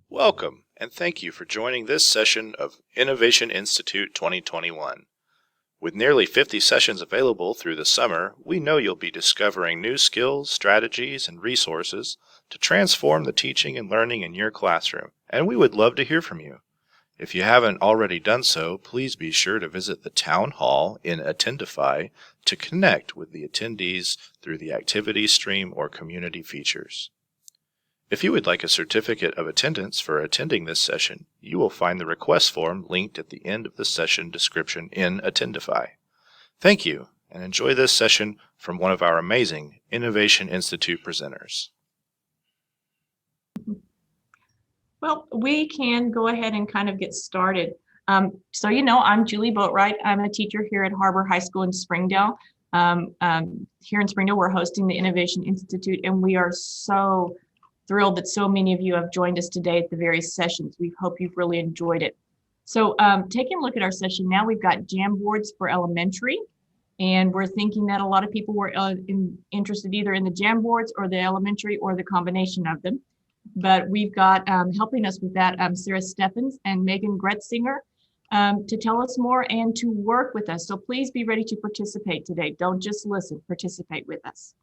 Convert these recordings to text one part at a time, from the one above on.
Welcome, and thank you for joining this session of Innovation Institute 2021. With nearly 50 sessions available through the summer, we know you'll be discovering new skills, strategies, and resources to transform the teaching and learning in your classroom, and we would love to hear from you. If you haven't already done so, please be sure to visit the Town Hall in Attendify to connect with the attendees through the activity stream or community features. If you would like a certificate of attendance for attending this session, you will find the request form linked at the end of the session description in Attendify. Thank you, and enjoy this session from one of our amazing Innovation Institute presenters. Well, we can go ahead and kind of get started. So I'm Julie Boatwright. I'm a teacher here at HAR-BER High School in Springdale. Here in Springdale, we're hosting the Innovation Institute, and we are so thrilled that so many of you have joined us today at the various sessions. We hope you've really enjoyed it. So taking a look at our session now, we've got Jamboards for elementary, and we're thinking that a lot of people were interested either in the Jamboards or the elementary or the combination of them. But we've got helping us with that Sarah Steffens and Megan Gretzinger to tell us more and to work with us. So please be ready to participate today. Don't just listen, participate with us.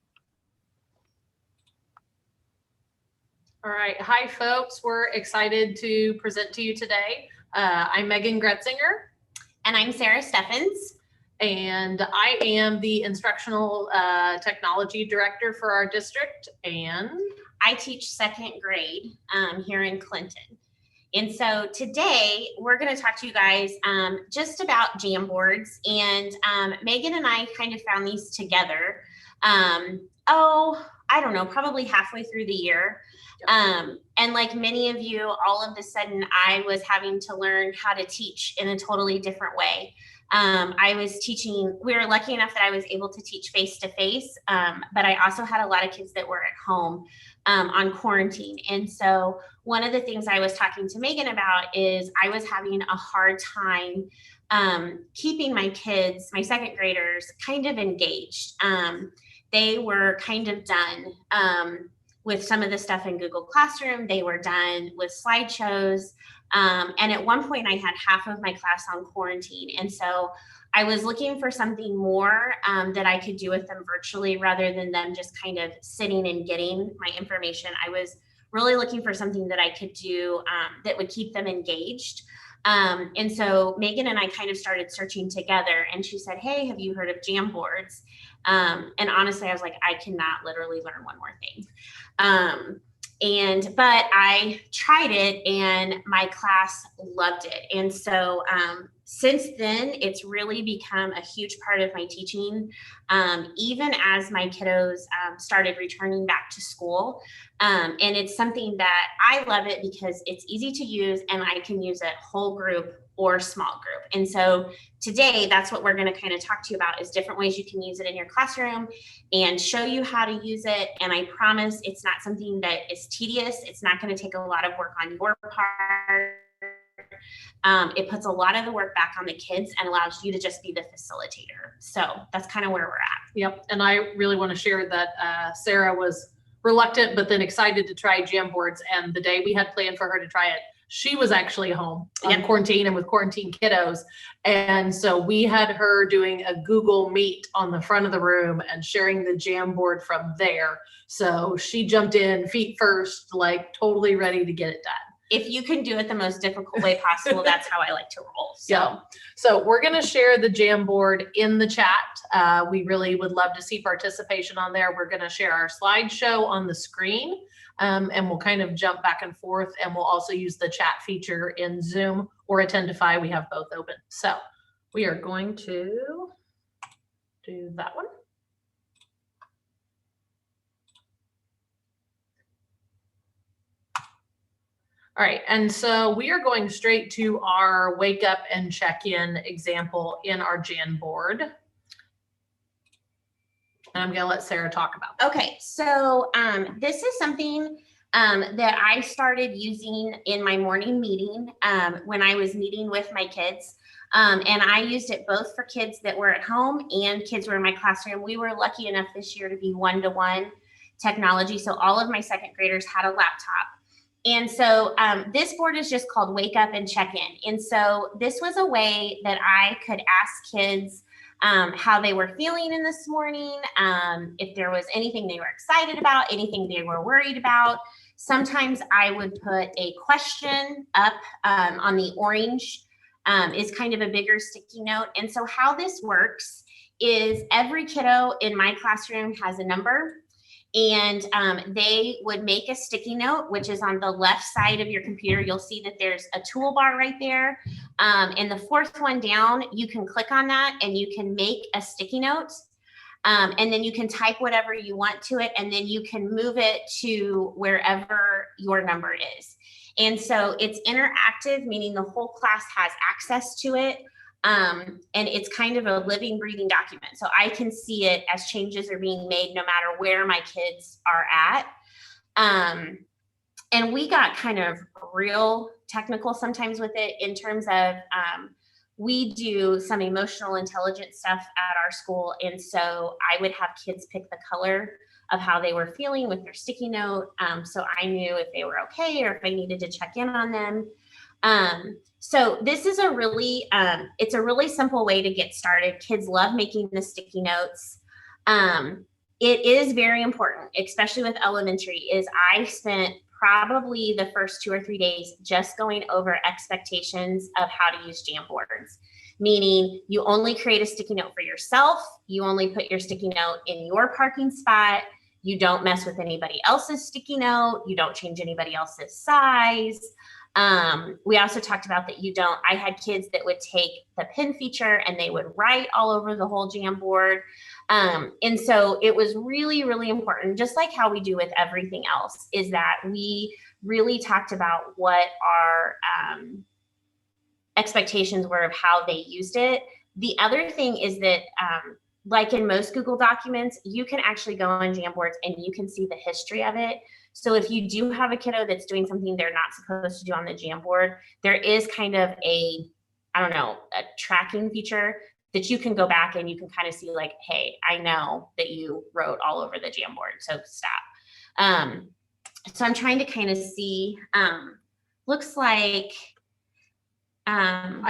All right. Hi, folks. We're excited to present to you today. I'm Megan Gretzinger. And I'm Sarah Steffens. And I am the Instructional Technology Director for our district. And I teach second grade here in Clinton. And so today we're going to talk to you guys just about Jamboards. And Megan and I kind of found these together. I don't know, probably halfway through the year. And like many of you, all of a sudden I was having to learn how to teach in a totally different way. I was teaching, we were lucky enough that I was able to teach face-to-face, but I also had a lot of kids that were at home on quarantine. And so one of the things I was talking to Megan about is I was having a hard time keeping my kids, my second graders, kind of engaged. They were kind of done with some of the stuff in Google Classroom. They were done with slideshows. And at one point I had half of my class on quarantine. And so I was looking for something more that I could do with them virtually rather than them just kind of sitting and getting my information. I was really looking for something that I could do that would keep them engaged. And so Megan and I kind of started searching together, and she said, "Hey, have you heard of Jamboards?" And honestly, I was like, I cannot literally learn one more thing. But I tried it and my class loved it. And so since then, it's really become a huge part of my teaching, even as my kiddos started returning back to school. And it's something that I love it because it's easy to use and I can use it whole group or small group. And so today, that's what we're going to kind of talk to you about is different ways you can use it in your classroom and show you how to use it. And I promise it's not something that is tedious. It's not going to take a lot of work on your part. It puts a lot of the work back on the kids and allows you to just be the facilitator. So that's kind of where we're at. Yep. And I really want to share that Sarah was reluctant, but then excited to try Jamboards. And the day we had planned for her to try it, she was actually home in quarantine and with quarantine kiddos. And so we had her doing a Google Meet on the front of the room and sharing the Jamboard from there. So she jumped in feet first, like totally ready to get it done. If you can do it the most difficult way possible, that's how I like to roll. So we're going to share the Jamboard in the chat. We really would love to see participation on there. We're going to share our slideshow on the screen. And we'll kind of jump back and forth, and we'll also use the chat feature in Zoom or Attendify. We have both open. So we are going to do that one. All right, and so we are going straight to our wake up and check in example in our Jamboard. And I'm gonna let Sarah talk about that. Okay, so this is something that I started using in my morning meeting when I was meeting with my kids. And I used it both for kids that were at home and kids who were in my classroom. We were lucky enough this year to be one-to-one technology. So all of my second graders had a laptop. And so this board is just called Wake Up and Check In. And so this was a way that I could ask kids how they were feeling in this morning, if there was anything they were excited about, anything they were worried about. Sometimes I would put a question up on the orange, is kind of a bigger sticky note. And so how this works is every kiddo in my classroom has a number, and they would make a sticky note, which is on the left side of your computer. You'll see that there's a toolbar right there. And the fourth one down, you can click on that and you can make a sticky note. And then you can type whatever you want to it, and then you can move it to wherever your number is. And so it's interactive, meaning the whole class has access to it. And it's kind of a living, breathing document. So I can see it as changes are being made no matter where my kids are at. And we got kind of real technical sometimes with it in terms of we do some emotional intelligence stuff at our school. And so I would have kids pick the color of how they were feeling with their sticky note. So I knew if they were okay or if I needed to check in on them. So this is a really, it's a really simple way to get started. Kids love making the sticky notes. It is very important, especially with elementary, is I spent probably the first 2 or 3 days just going over expectations of how to use Jamboards, meaning you only create a sticky note for yourself. You only put your sticky note in your parking spot. You don't mess with anybody else's sticky note. You don't change anybody else's size. We also talked about that I had kids that would take the pin feature and they would write all over the whole Jamboard. And so it was really, really important, just like how we do with everything else, is that we really talked about what our expectations were of how they used it. The other thing is that, like in most Google documents, you can actually go on Jamboards and you can see the history of it. So if you do have a kiddo that's doing something they're not supposed to do on the Jamboard, there is kind of a tracking feature that you can go back and you can kind of see like, hey, I know that you wrote all over the Jamboard, so stop. So I'm trying to kind of see, looks like, I'm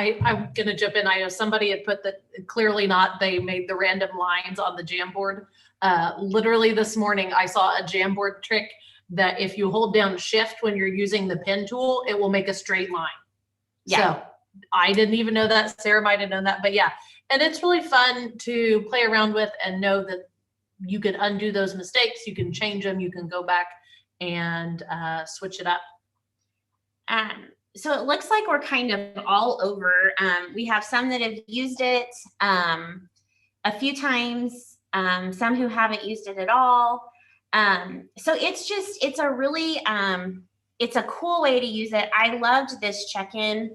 going to jump in. I know somebody had put that clearly not, they made the random lines on the Jamboard. Literally this morning, I saw a Jamboard trick that if you hold down shift when you're using the pen tool, it will make a straight line. Yeah. So I didn't even know that. Sarah might have known that, but yeah. And it's really fun to play around with and know that you can undo those mistakes. You can change them. You can go back and switch it up. So it looks like we're kind of all over. We have some that have used it a few times, some who haven't used it at all. So it's a really, it's a cool way to use it. I loved this check-in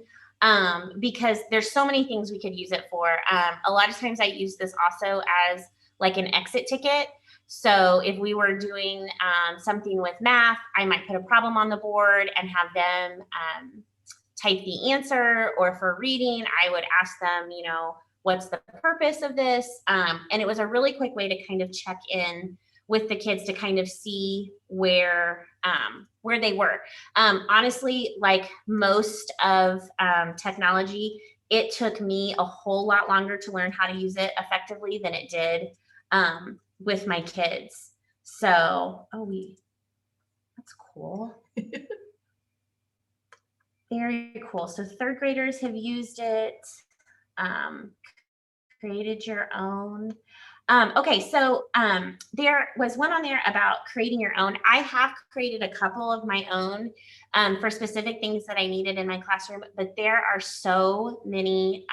because there's so many things we could use it for. A lot of times I use this also as like an exit ticket. So if we were doing something with math, I might put a problem on the board and have them type the answer, or for reading, I would ask them, what's the purpose of this? And it was a really quick way to kind of check in with the kids to kind of see where they were. Honestly, like most of technology, it took me a whole lot longer to learn how to use it effectively than it did with my kids. So, that's cool. Very cool. So third graders have used it, created your own. Okay, so there was one on there about creating your own. I have created a couple of my own for specific things that I needed in my classroom, but there are so many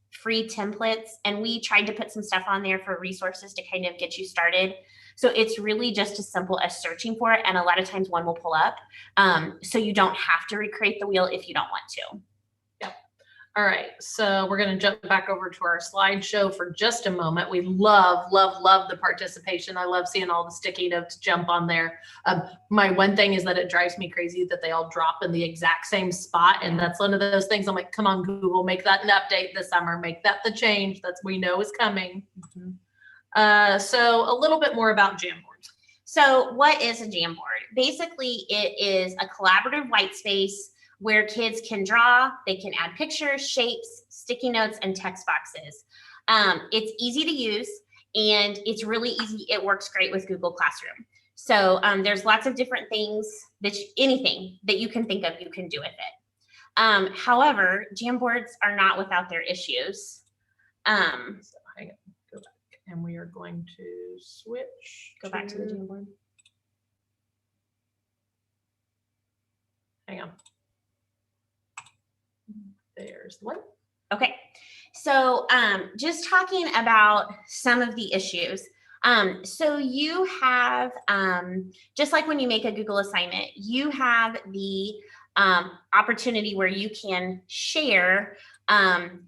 free templates, and we tried to put some stuff on there for resources to kind of get you started. So it's really just as simple as searching for it, and a lot of times one will pull up. So you don't have to recreate the wheel if you don't want to. All right, so we're going to jump back over to our slideshow for just a moment. We love, love, love the participation. I love seeing all the sticky notes jump on there. My one thing is that it drives me crazy that they all drop in the exact same spot. And that's one of those things I'm like, come on, Google, make that an update this summer. Make that the change that we know is coming. So a little bit more about Jamboards. So what is a Jamboard? Basically, it is a collaborative white space where kids can draw, they can add pictures, shapes, sticky notes, and text boxes. It's easy to use and it's really easy. It works great with Google Classroom. So there's lots of different things anything that you can think of, you can do with it. However, Jamboards are not without their issues. So hang on, go back, and we are going to switch. Go back to the Jamboard. Hang on. There's the one. Okay, so just talking about some of the issues. So you have, just like when you make a Google assignment, you have the opportunity where you can share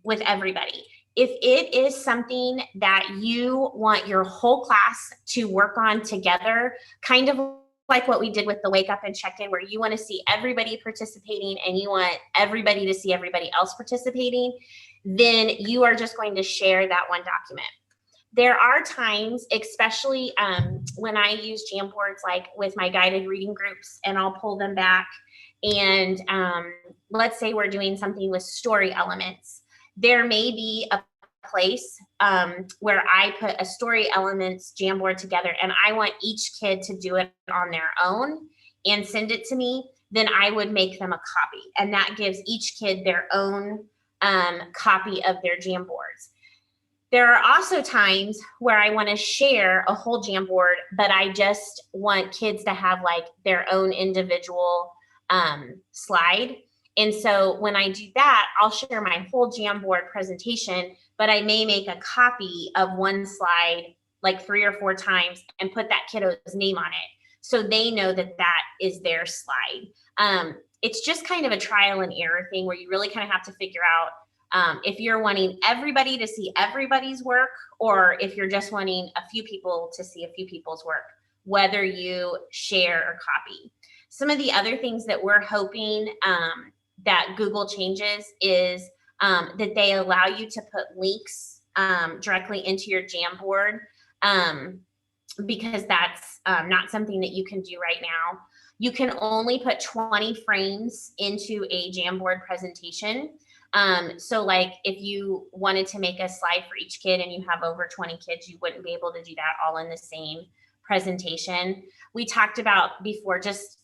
with everybody. If it is something that you want your whole class to work on together, kind of like what we did with the wake up and check in, where you want to see everybody participating and you want everybody to see everybody else participating, then you are just going to share that one document. There are times, especially when I use Jamboards, like with my guided reading groups, and I'll pull them back. And let's say we're doing something with story elements. There may be a place where I put a story elements Jamboard together and I want each kid to do it on their own and send it to me, then I would make them a copy. And that gives each kid their own copy of their Jamboards. There are also times where I want to share a whole Jamboard, but I just want kids to have like their own individual slide. And so when I do that, I'll share my whole Jamboard presentation, but I may make a copy of one slide like 3 or 4 times and put that kiddo's name on it, so they know that that is their slide. It's just kind of a trial and error thing where you really kind of have to figure out if you're wanting everybody to see everybody's work, or if you're just wanting a few people to see a few people's work, whether you share or copy. Some of the other things that we're hoping that Google changes is that they allow you to put links directly into your Jamboard, because that's not something that you can do right now. You can only put 20 frames into a Jamboard presentation. So like if you wanted to make a slide for each kid and you have over 20 kids, you wouldn't be able to do that all in the same presentation. We talked about before, just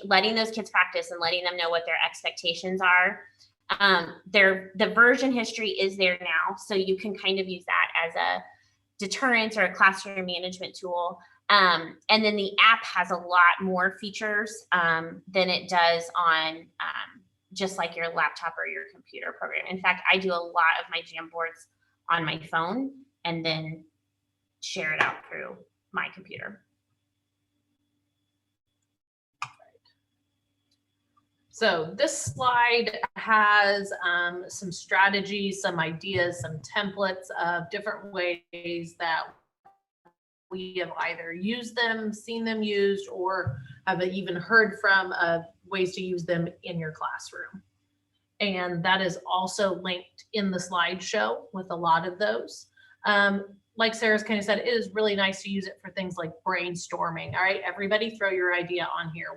letting those kids practice and letting them know what their expectations are. The version history is there now, so you can kind of use that as a deterrent or a classroom management tool. And then the app has a lot more features than it does on just like your laptop or your computer program. In fact, I do a lot of my Jamboards on my phone and then share it out through my computer. So this slide has some strategies, some ideas, some templates of different ways that we have either used them, seen them used, or have even heard from ways to use them in your classroom. And that is also linked in the slideshow with a lot of those. Like Sarah's kind of said, it is really nice to use it for things like brainstorming. All right, everybody throw your idea on here.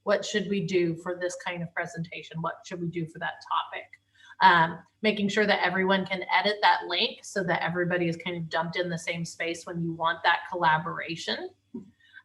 What should we do for this kind of presentation? What should we do for that topic? Making sure that everyone can edit that link so that everybody is kind of dumped in the same space when you want that collaboration.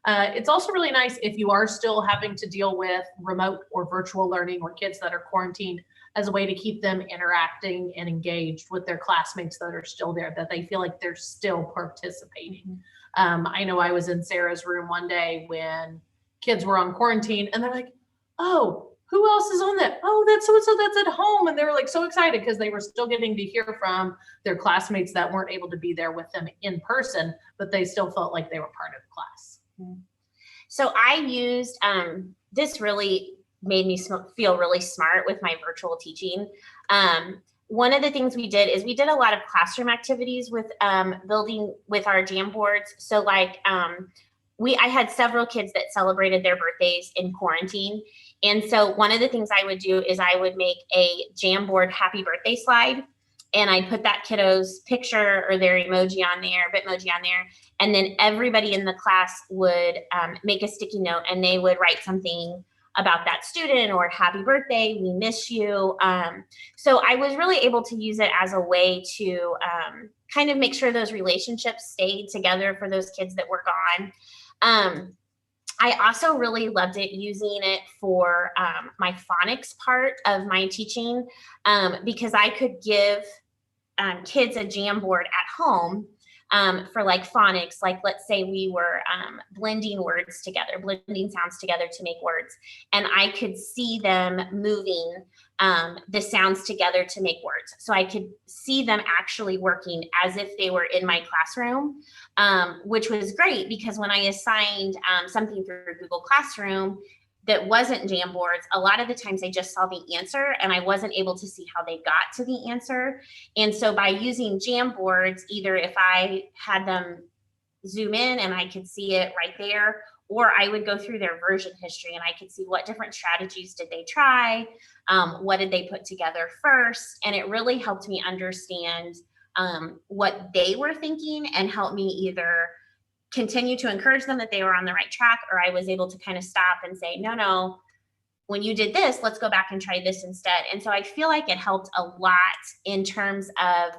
It's also really nice if you are still having to deal with remote or virtual learning or kids that are quarantined, as a way to keep them interacting and engaged with their classmates that are still there, that they feel like they're still participating. I know I was in Sarah's room one day when kids were on quarantine and they're like, oh, who else is on that? Oh, that's so-and-so that's at home. And they were like so excited because they were still getting to hear from their classmates that weren't able to be there with them in person, but they still felt like they were part of the class. So I used, this really made me feel really smart with my virtual teaching. One of the things we did is we did a lot of classroom activities with building with our Jamboards. So like I had several kids that celebrated their birthdays in quarantine. And so one of the things I would do is I would make a Jamboard happy birthday slide. and I put that kiddo's picture or their emoji on there, Bitmoji on there. And then everybody in the class would make a sticky note, and they would write something about that student, or happy birthday, we miss you. So I was really able to use it as a way to kind of make sure those relationships stayed together for those kids that were gone. I also really loved it using it for my phonics part of my teaching, because I could give kids a Jamboard at home for like phonics. Like, let's say we were blending words together, blending sounds together to make words, and I could see them moving the sounds together to make words. So I could see them actually working as if they were in my classroom, which was great, because when I assigned something through Google Classroom that wasn't Jamboards, a lot of the times I just saw the answer and I wasn't able to see how they got to the answer. And so by using Jamboards, either if I had them zoom in and I could see it right there, or I would go through their version history and I could see what different strategies did they try, what did they put together first, and it really helped me understand what they were thinking, and helped me either continue to encourage them that they were on the right track, or I was able to kind of stop and say, no, when you did this, let's go back and try this instead. And so I feel like it helped a lot in terms of,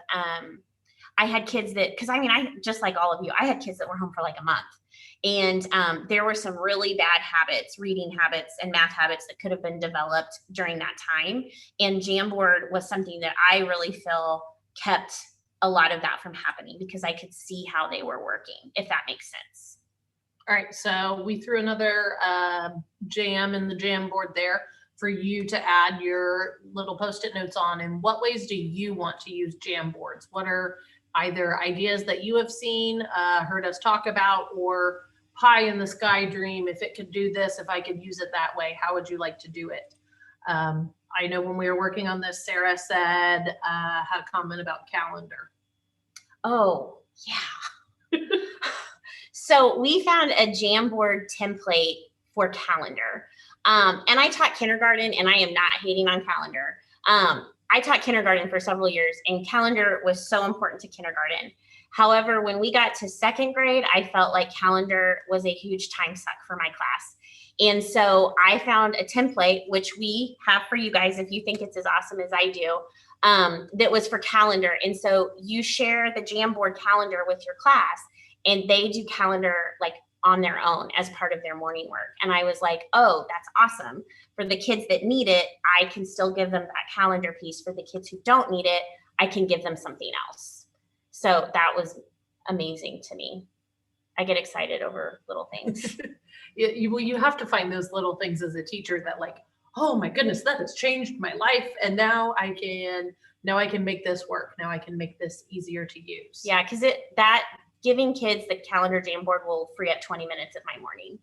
I had kids that, because I just like all of you, I had kids that were home for like a month. And there were some really bad habits, reading habits and math habits, that could have been developed during that time. And Jamboard was something that I really feel kept a lot of that from happening, because I could see how they were working, if that makes sense. All right, so we threw another jam in the Jamboard there for you to add your little Post-it notes on. In what ways do you want to use Jamboards? What are either ideas that you have seen, heard us talk about, or pie in the sky dream? If it could do this, if I could use it that way, how would you like to do it? I know when we were working on this, Sarah said, had a comment about calendar. Oh, yeah. So we found a Jamboard template for calendar. And I taught kindergarten, and I am not hating on calendar. I taught kindergarten for several years, and calendar was so important to kindergarten. However, when we got to second grade, I felt like calendar was a huge time suck for my class. And so I found a template, which we have for you guys if you think it's as awesome as I do, that was for calendar. And so you share the Jamboard calendar with your class, and they do calendar like on their own as part of their morning work. And I was like, oh, that's awesome. For the kids that need it, I can still give them that calendar piece. For the kids who don't need it, I can give them something else. So that was amazing to me. I get excited over little things. You have to find those little things as a teacher that, like, oh my goodness, that has changed my life, and now I can make this work. Now I can make this easier to use. Yeah, because that giving kids the calendar Jamboard will free up 20 minutes of my morning.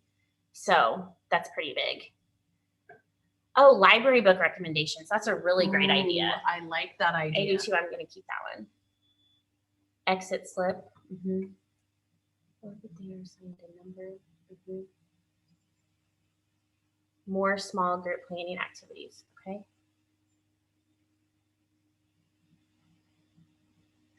So that's pretty big. Oh, library book recommendations. That's a really great idea. I like that idea. I do too. I'm going to keep that one. Exit slip. Mm-hmm. More small group planning activities. Okay.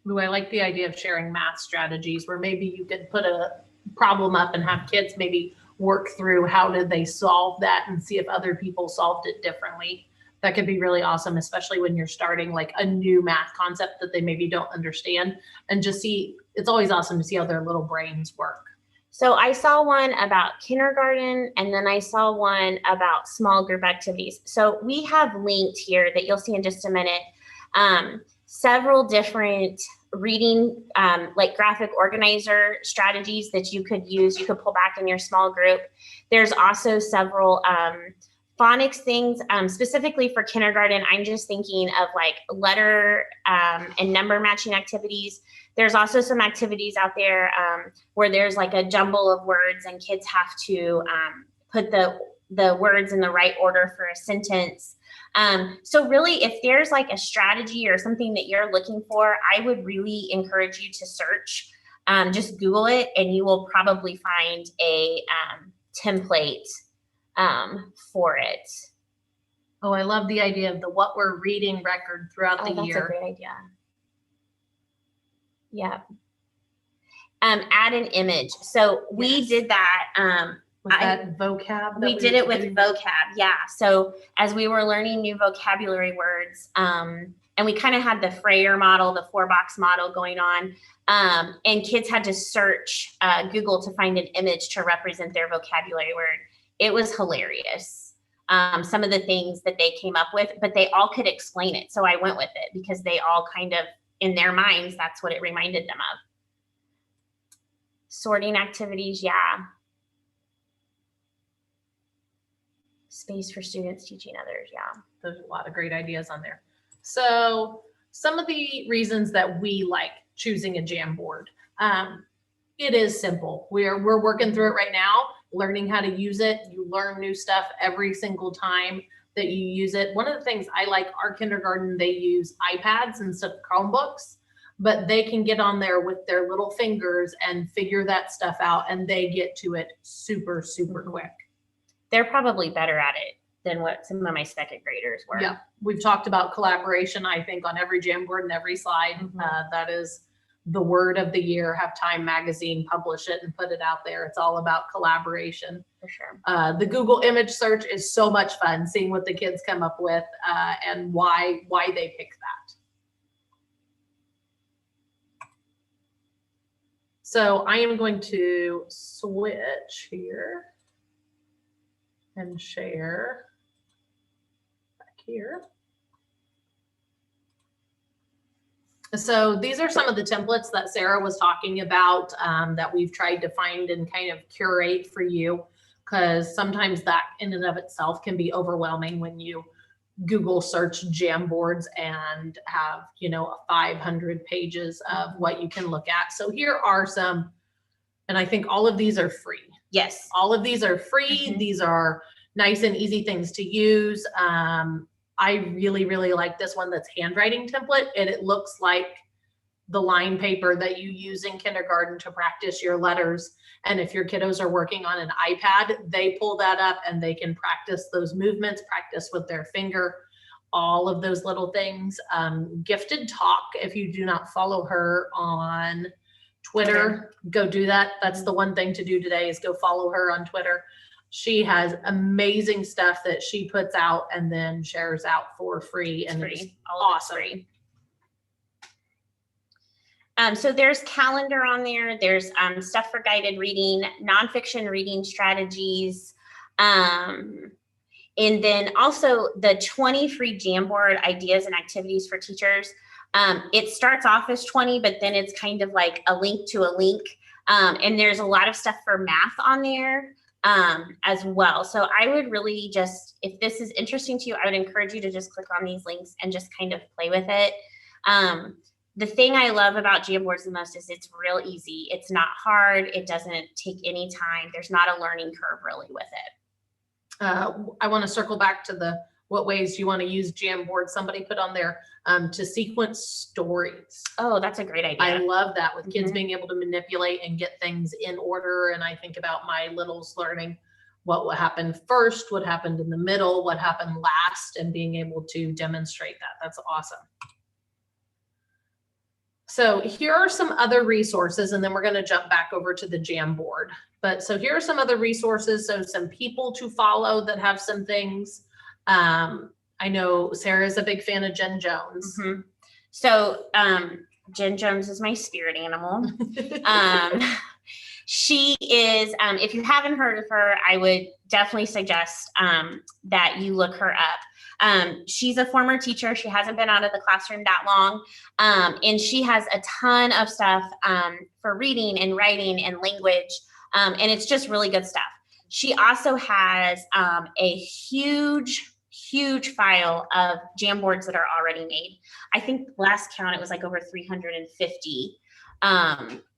Ooh, I like the idea of sharing math strategies, where maybe you could put a problem up and have kids maybe work through how did they solve that, and see if other people solved it differently. That could be really awesome, especially when you're starting like a new math concept that they maybe don't understand, and just see, it's always awesome to see how their little brains work. So I saw one about kindergarten, and then I saw one about small group activities. So we have linked here that you'll see in just a minute, several different reading, like graphic organizer strategies that you could use. You could pull back in your small group. There's also several phonics things, specifically for kindergarten. I'm just thinking of like letter and number matching activities. There's also some activities out there where there's like a jumble of words, and kids have to put the words in the right order for a sentence. So really, if there's like a strategy or something that you're looking for, I would really encourage you to search. Just Google it, and you will probably find a template for it. Oh, I love the idea of the what we're reading record throughout the year. That's a great idea. Yeah. Add an image. So we did that. Was that vocab? We did it with vocab. Yeah. So as we were learning new vocabulary words, and we kind of had the Frayer model, the 4-box model going on, and kids had to search Google to find an image to represent their vocabulary word. It was hilarious. Some of the things that they came up with, but they all could explain it. So I went with it because they all kind of, in their minds, that's what it reminded them of. Sorting activities, yeah. Space for students teaching others, yeah. There's a lot of great ideas on there. So some of the reasons that we like choosing a Jamboard. It is simple. We're working through it right now, learning how to use it. You learn new stuff every single time that you use it. One of the things I like, our kindergarten, they use iPads instead of Chromebooks, but they can get on there with their little fingers and figure that stuff out, and they get to it super, super quick. They're probably better at it than what some of my second graders were. Yeah, we've talked about collaboration, I think, on every Jamboard and every slide. That is the word of the year. Have Time Magazine publish it and put it out there. It's all about collaboration. For sure. The Google image search is so much fun, seeing what the kids come up with and why they pick that. So I am going to switch here and share back here. So these are some of the templates that Sarah was talking about that we've tried to find and kind of curate for you, because sometimes that in and of itself can be overwhelming when you Google search Jamboards and have, 500 pages of what you can look at. So here are some, and I think all of these are free. Yes. All of these are free. These are nice and easy things to use. I really, really like this one that's handwriting template, and it looks like the line paper that you use in kindergarten to practice your letters. And if your kiddos are working on an iPad, they pull that up and they can practice those movements, practice with their finger, all of those little things. Gifted Talk, if you do not follow her on Twitter, go do that. That's the one thing to do today, is go follow her on Twitter. She has amazing stuff that she puts out and then shares out for free, and it's awesome. Free. So there's calendar on there. There's stuff for guided reading, nonfiction reading strategies, and then also the 20 free Jamboard ideas and activities for teachers. It starts off as 20, but then it's kind of like a link to a link, and there's a lot of stuff for math on there as well. So I would really just, if this is interesting to you, I would encourage you to just click on these links and just kind of play with it. The thing I love about Jamboards the most is it's real easy. It's not hard. It doesn't take any time. There's not a learning curve really with it. I want to circle back to what ways you want to use Jamboard. Somebody put on there to sequence stories. Oh, that's a great idea. I love that, with kids being able to manipulate and get things in order. And I think about my littles learning what happened first, what happened in the middle, what happened last, and being able to demonstrate that. That's awesome. So here are some other resources, and then we're going to jump back over to the Jamboard. But so here are some other resources. So some people to follow that have some things. I know Sarah is a big fan of Jen Jones. So Jen Jones is my spirit animal. She is, if you haven't heard of her, I would definitely suggest that you look her up. She's a former teacher. She hasn't been out of the classroom that long. And she has a ton of stuff for reading and writing and language. And it's just really good stuff. She also has a huge file of Jamboards that are already made. I think last count, it was like over 350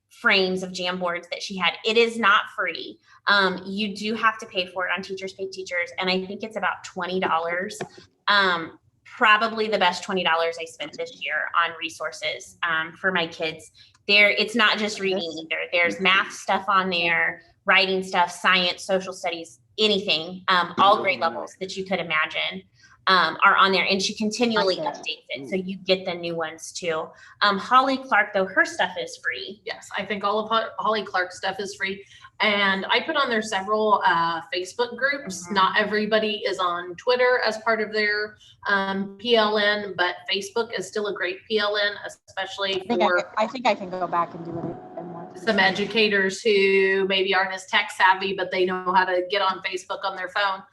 frames of Jamboards that she had. It is not free. You do have to pay for it on Teachers Pay Teachers, and I think it's about $20. Probably the best $20 I spent this year on resources for my kids. It's not just reading either. There's math stuff on there, writing stuff, science, social studies, anything, all grade levels that you could imagine. are on there, and she continually Like it. updates it, so you get the new ones too. Holly Clark, though, her stuff is free. Yes, I think all of Holly Clark's stuff is free. And I put on there several Facebook groups. Not everybody is on Twitter as part of their PLN, but Facebook is still a great PLN, especially for I think I can go back and do it and more. some educators who maybe aren't as tech savvy, but they know how to get on Facebook on their phone.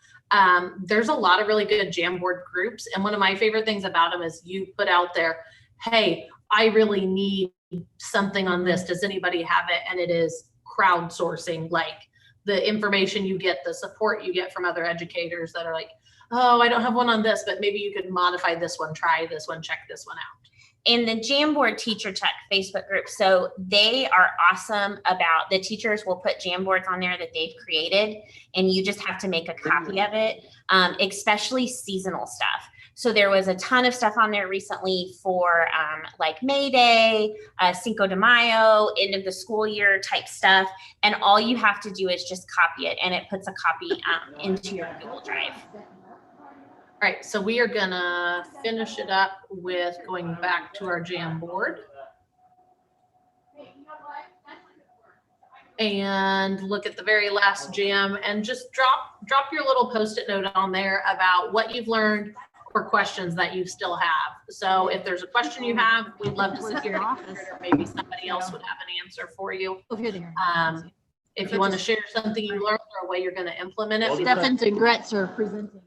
There's a lot of really good Jamboard groups. And one of my favorite things about them is you put out there, hey, I really need something on this. Does anybody have it? And it is crowdsourcing, like the information you get, the support you get from other educators that are like, oh, I don't have one on this, but maybe you could modify this one, try this one, check this one out. In the Jamboard Teacher Tech Facebook group, so they are awesome about, the teachers will put Jamboards on there that they've created, and you just have to make a copy of it, especially seasonal stuff. So there was a ton of stuff on there recently for like May Day, Cinco de Mayo, end of the school year type stuff. And all you have to do is just copy it, and it puts a copy into your Google Drive. All right, so we are gonna finish it up with going back to our Jamboard. And look at the very last jam and just drop your little Post-it note on there about what you've learned or questions that you still have. So if there's a question you have, we'd love to sit here and answer it, or maybe somebody else would have an answer for you. If you want to share something you learned or a way you're going to implement it. Steffens and Gretz are presenting.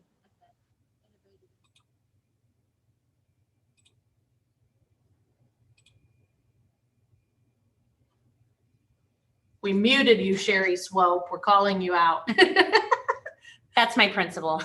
We muted you, Sherry Swope. We're calling you out. That's my principal.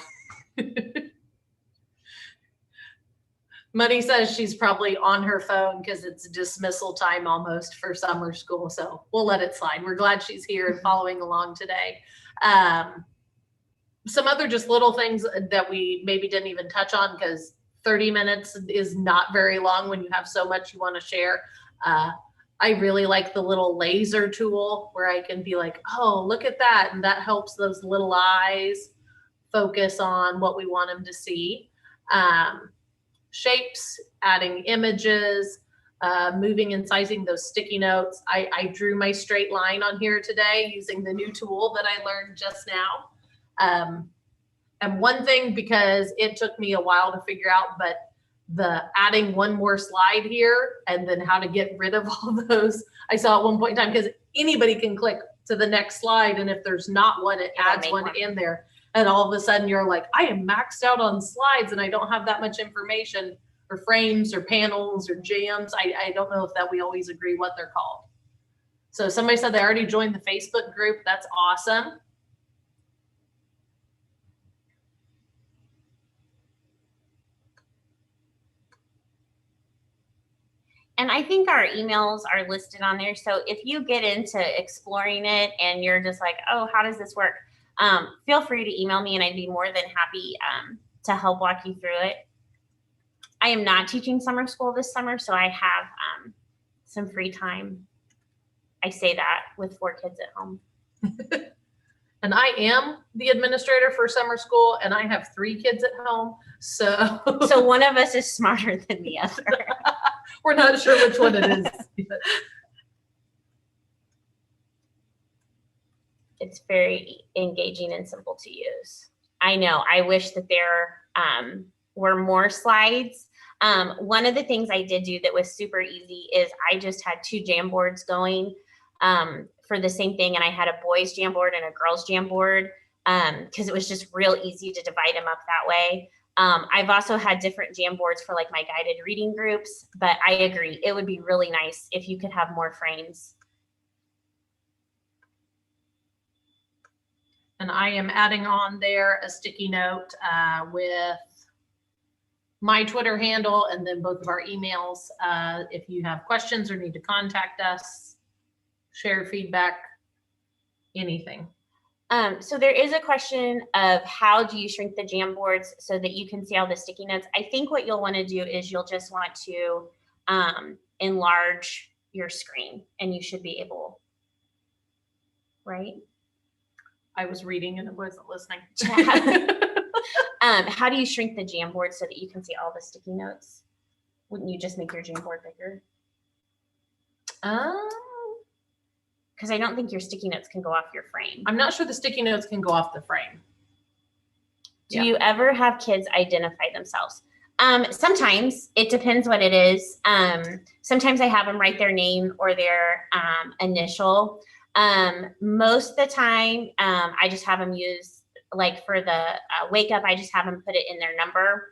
Money says she's probably on her phone because it's dismissal time almost for summer school. So we'll let it slide. We're glad she's here and following along today. Some other just little things that we maybe didn't even touch on, because 30 minutes is not very long when you have so much you want to share. I really like the little laser tool where I can be like, oh, look at that. And that helps those little eyes focus on what we want them to see. Shapes, adding images, moving and sizing those sticky notes. I drew my straight line on here today using the new tool that I learned just now. And one thing, because it took me a while to figure out, but the adding one more slide here and then how to get rid of all those. I saw at one point in time, because anybody can click to the next slide. And if there's not one, it adds one in there. And all of a sudden you're like, I am maxed out on slides and I don't have that much information, or frames or panels or jams. I don't know if that we always agree what they're called. So somebody said they already joined the Facebook group. That's awesome. And I think our emails are listed on there. So if you get into exploring it and you're just like, oh, how does this work? Feel free to email me and I'd be more than happy to help walk you through it. I am not teaching summer school this summer, so I have some free time. I say that with 4 kids at home. And I am the administrator for summer school, and I have 3 kids at home. So one of us is smarter than the other. We're not sure which one it is. It's very engaging and simple to use. I know. I wish that there were more slides. One of the things I did do that was super easy is I just had 2 Jamboards going for the same thing. And I had a boys Jamboard and a girls Jamboard because it was just real easy to divide them up that way. I've also had different Jamboards for like my guided reading groups, but I agree. It would be really nice if you could have more frames. And I am adding on there a sticky note with my Twitter handle and then both of our emails. If you have questions or need to contact us, share feedback, anything. So there is a question of how do you shrink the Jamboards so that you can see all the sticky notes. I think what you'll want to do is you'll just want to enlarge your screen and you should be able, right? I was reading and I wasn't listening. How do you shrink the Jamboard so that you can see all the sticky notes? Wouldn't you just make your Jamboard bigger? Because I don't think your sticky notes can go off your frame. I'm not sure the sticky notes can go off the frame. Do you ever have kids identify themselves? Sometimes. It depends what it is. Sometimes I have them write their name or their initial. Most of the time, I just have them use, like for the wake up, I just have them put it in their number.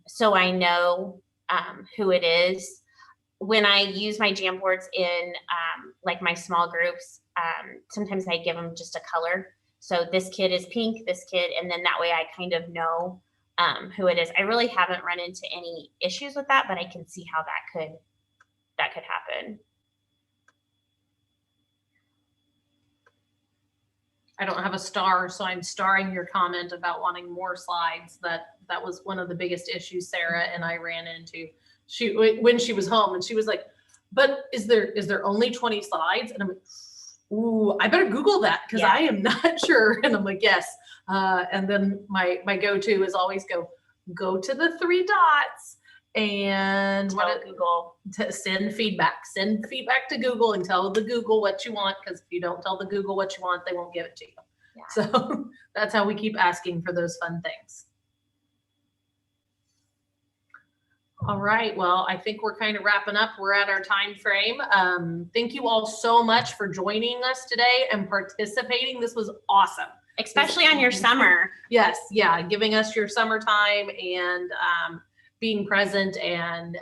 So I know who it is. When I use my Jamboards in like my small groups, sometimes I give them just a color. So this kid is pink, this kid, and then that way I kind of know who it is. I really haven't run into any issues with that, but I can see how that could happen. I don't have a star, so I'm starring your comment about wanting more slides. That was one of the biggest issues Sarah and I ran into. When she was home, and she was like, "But is there only 20 slides?" And I'm like, "Ooh, I better Google that because I am not sure." And I'm like, "Yes." And then my go-to is always go to the 3 dots and Tell Google to send feedback. Send feedback to Google and tell the Google what you want, because if you don't tell the Google what you want, they won't give it to you. Yeah. So that's how we keep asking for those fun things. All right, well, I think we're kind of wrapping up. We're at our time frame. Thank you all so much for joining us today and participating. This was awesome. especially on your summer. Yes, yeah, giving us your summertime and being present and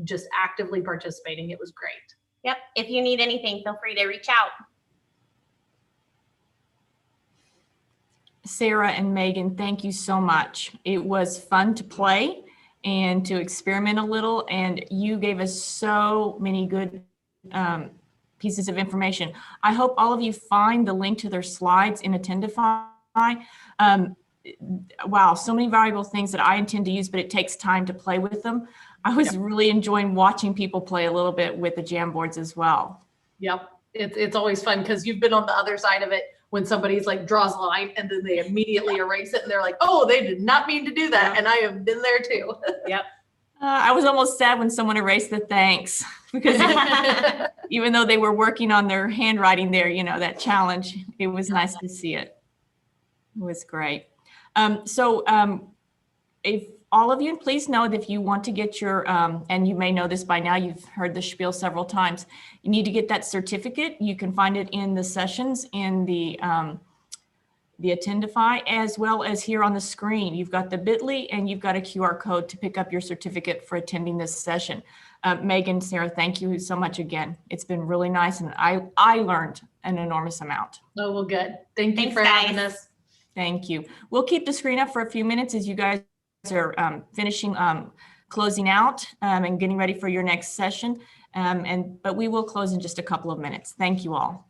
just actively participating. It was great. Yep. If you need anything, feel free to reach out. Sarah and Megan, thank you so much. It was fun to play and to experiment a little, and you gave us so many good pieces of information. I hope all of you find the link to their slides in Attendify. Wow, so many valuable things that I intend to use, but it takes time to play with them. I was really enjoying watching people play a little bit with the Jamboards as well. Yep, it's always fun because you've been on the other side of it when somebody's like draws a line and then they immediately erase it and they're like, oh, they did not mean to do that. And I have been there too. Yep. I was almost sad when someone erased the thanks, because even though they were working on their handwriting there, you know, that challenge, it was nice to see it. It was great. If all of you, please know that if you want to get your, and you may know this by now, you've heard the spiel several times, you need to get that certificate. You can find it in the sessions in the Attendify, as well as here on the screen. You've got the bit.ly and you've got a QR code to pick up your certificate for attending this session. Megan, Sarah, thank you so much again. It's been really nice, and I learned an enormous amount. Oh, well, good. Thank you Thanks, for having guys. us. Thank you. We'll keep the screen up for a few minutes as you guys are finishing closing out and getting ready for your next session. But we will close in just a couple of minutes. Thank you all.